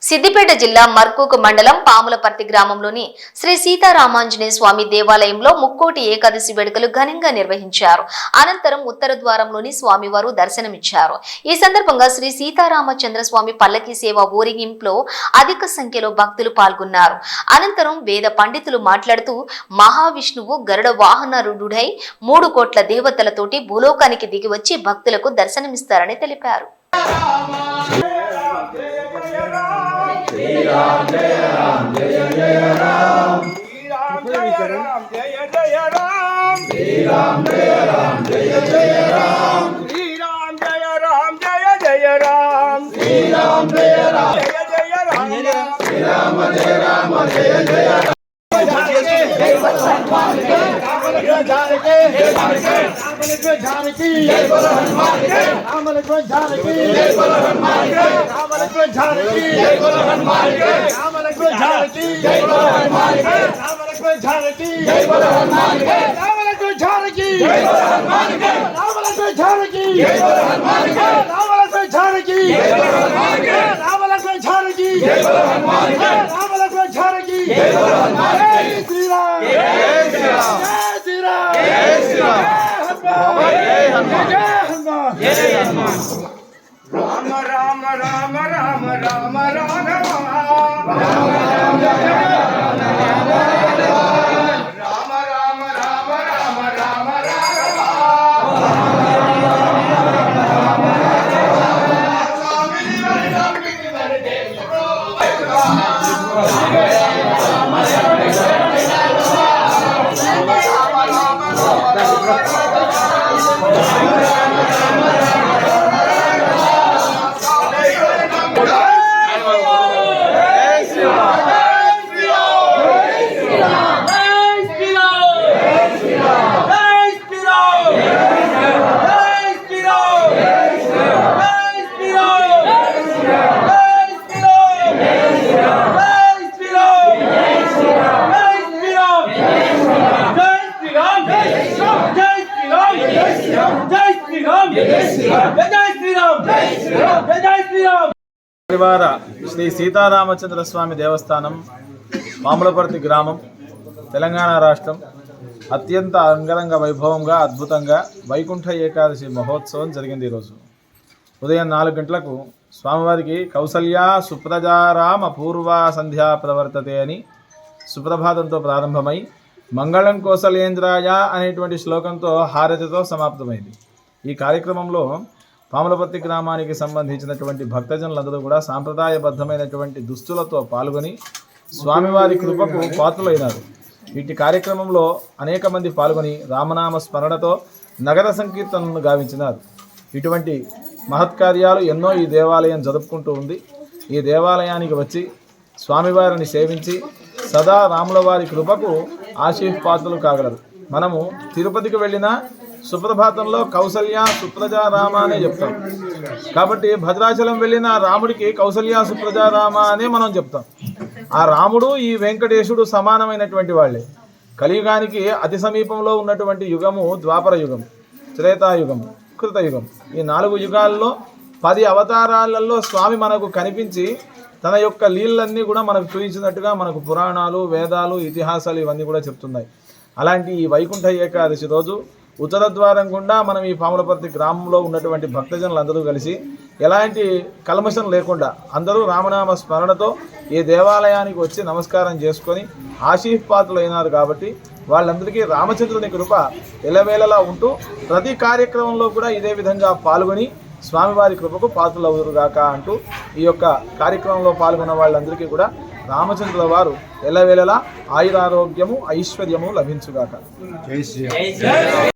సిద్దిపేట జిల్లా మర్కూక్ మండలం పాములపర్తి గ్రామంలోని శ్రీ సీతారామాంజనేయ స్వామి దేవాలయంలో ముక్కోటి ఏకాదశి వేడుకలు ఘనంగా నిర్వహించారు. అనంతరం ఉత్తర ద్వారంలోని స్వామివారు దర్శనమిచ్చారు. ఈ సందర్భంగా శ్రీ సీతారామచంద్ర స్వామి పల్లకి సేవ ఊరేగింపులో అధిక సంఖ్యలో భక్తులు పాల్గొన్నారు. అనంతరం వేద పండితులు మాట్లాడుతూ మహావిష్ణువు గరుడ వాహనారూఢుడై 3 కోట్ల దేవతలతోటి భూలోకానికి దిగివచ్చి భక్తులకు దర్శనమిస్తారని తెలిపారు. Jai Ram Jai Ram Jai Jai Ram Jai Ram Jai Jai Ram Jai Ram Jai Ram Jai Jai Ram Jai Ram Jai Ram Jai Jai Ram Jai Ram Jai Ram Jai Jai Ram Jai Ram Jai Ram Jai Jai Ram Rama Rama Rama Rama Rama పరివార శ్రీ సీతారామచంద్ర స్వామి దేవస్థానం పాములపర్తి గ్రామం తెలంగాణ రాష్ట్రం అత్యంత అంగరంగ వైభవంగా అద్భుతంగా వైకుంఠ ఏకాదశి మహోత్సవం జరిగింది. ఈరోజు ఉదయం 4 గంటలకు స్వామివారికి కౌసల్య సుప్రజారామ పూర్వ సంధ్యా ప్రవర్తతే అని సుప్రభాతంతో ప్రారంభమై మంగళం కౌసలేంద్రాయ అనేటువంటి శ్లోకంతో హారతితో సమాప్తమైంది. ఈ కార్యక్రమంలో పాములపర్తి గ్రామానికి సంబంధించినటువంటి భక్తజనులందరూ కూడా సాంప్రదాయబద్ధమైనటువంటి దుస్తులతో పాల్గొని స్వామివారి కృపకు పాత్రులైనారు. వీటి కార్యక్రమంలో అనేక మంది పాల్గొని రామనామ స్మరణతో నగర సంకీర్తనను గావించినారు. ఇటువంటి మహత్కార్యాలు ఎన్నో ఈ దేవాలయం జరుపుకుంటూ ఉంది. ఈ దేవాలయానికి వచ్చి స్వామివారిని సేవించి సదా రాముల వారి కృపకు ఆశీర్పాత్రులు కాగలరు. మనము తిరుపతికి వెళ్ళినా సుప్రభాతంలో కౌసల్య సుప్రజారామ అనే చెప్తాం. కాబట్టి భద్రాచలం వెళ్ళిన రాముడికి కౌసల్య సుప్రజారామ అనే మనం చెప్తాం. ఆ రాముడు ఈ వెంకటేశుడు సమానమైనటువంటి వాళ్ళే. కలియుగానికి అతి సమీపంలో ఉన్నటువంటి యుగము ద్వాపర యుగం, త్రేతాయుగం, కృతయుగం. ఈ 4 యుగాల్లో 10 అవతారాలలో స్వామి మనకు కనిపించి తన యొక్క లీలన్నీ కూడా మనకు చూపించినట్టుగా మనకు పురాణాలు, వేదాలు, ఇతిహాసాలు ఇవన్నీ కూడా చెప్తున్నాయి. అలాంటి ఈ వైకుంఠ ఏకాదశి రోజు ఉత్తర ద్వారం గుండా మనం ఈ పాములపర్తి గ్రామంలో ఉన్నటువంటి భక్తజనులందరూ కలిసి ఎలాంటి కల్మషం లేకుండా అందరూ రామనామ స్మరణతో ఈ దేవాలయానికి వచ్చి నమస్కారం చేసుకొని ఆశీర్పాత్రులైనారు. కాబట్టి వాళ్ళందరికీ రామచంద్రుని కృప ఎల్లవేళలా ఉంటూ ప్రతి కార్యక్రమంలో కూడా ఇదే విధంగా పాల్గొని స్వామివారి కృపకు పాత్రులవుదురుగాక అంటూ ఈ యొక్క కార్యక్రమంలో పాల్గొన్న వాళ్ళందరికీ కూడా రామచంద్రుల వారు ఎల్లవేళలా ఆయురారోగ్యము ఐశ్వర్యము లభించుగాక. జై శ్రీరామ్.